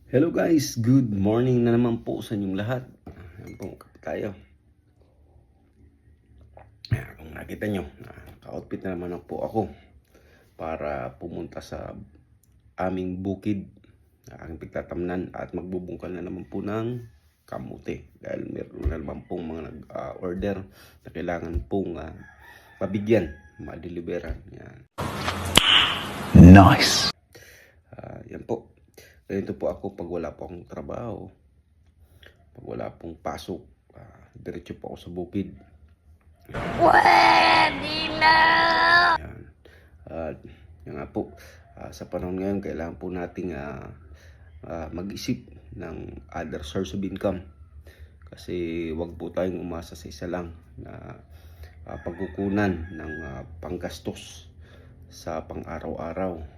Hello guys, good morning na naman po sa inyong lahat. Ayan po, kape tayo. Ayan, kung nakita nyo, naka-outfit na naman po ako para pumunta sa aming bukid na aking pagtatamnan at magbubungkal na naman po ng kamote. Dahil meron na naman pong mga nag-order na kailangan pong mabigyan, madeliveran. Yan. Nice! Yan po. Ganito po ako pag wala po akong trabaho. Pag wala pong pasok, diretso po ako sa bukid. Pwede na! Yan. Yan nga po, sa panahon ngayon, kailangan po nating mag-isip ng other source of income. Kasi wag po tayong umasa sa isa lang na pagkukunan ng panggastos sa pang-araw-araw.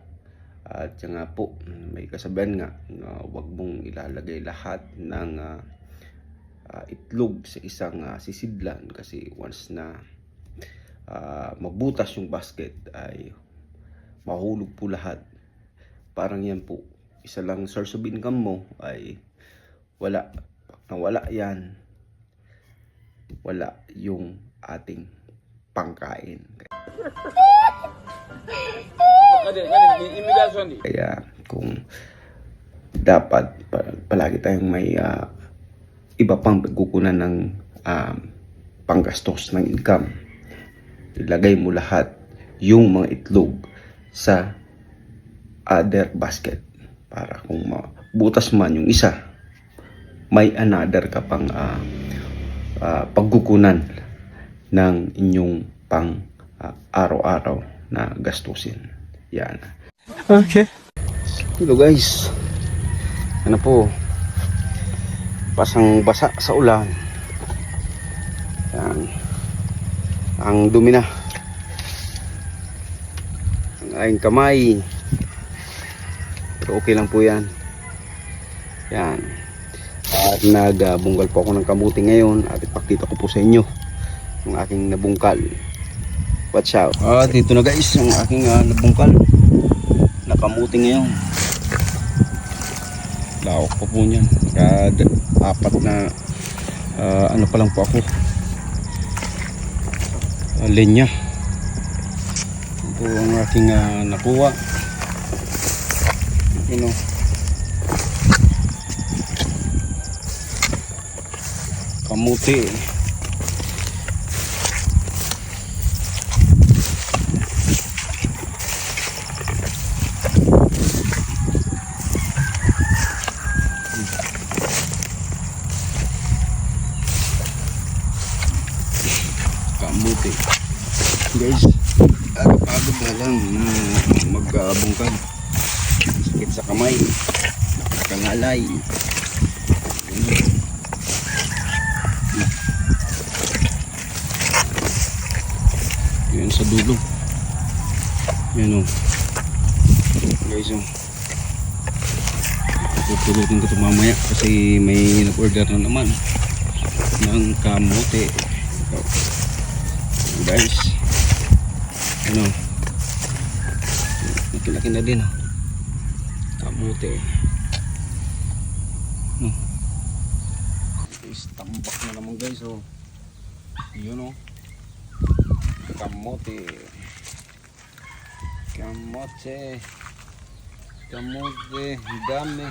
At yan nga po, may kasabihan nga na huwag mong ilalagay lahat ng itlog sa isang sisidlan, kasi once na magbutas yung basket ay mahulog po lahat. Parang yan po, isa lang source of income mo ay wala. Pag nawala yan, wala yung ating pangkain. Kaya kung dapat palagi tayong may iba pang pagkukunan ng panggastos ng income, ilagay mo lahat yung mga itlog sa other basket para kung butas man yung isa, may another ka pang pagkukunan ng inyong pang araw-araw na gastusin. Yan. Okay. Hello guys. Ano po? Basang basa sa ulan. Yan. Ang dumi na. Ang aking kamay. Pero okay lang po yan. Yan. At nagbunggal po ako ng kamuti ngayon. At ipakita ko po sa inyo ang aking nabungkal. Watch out. Dito na guys ang aking nabungkal. Nakamuti ngayon. Lawak pa po niyan. Kada apat na ano pa lang po ako. Linya. Ito po ang aking nakuha. You know. Kamuti. Kamuti guys, pagod na lang magbungkal. Sakit sa kamay, kangalay. Yun sa dulo. Yan o guys, tutulutin ko ito mamaya kasi may nag-order na naman ng kamote guys. Ano, laki-laki na din kamote. Tambak na naman guys. Yun kamote. Kamote, dami.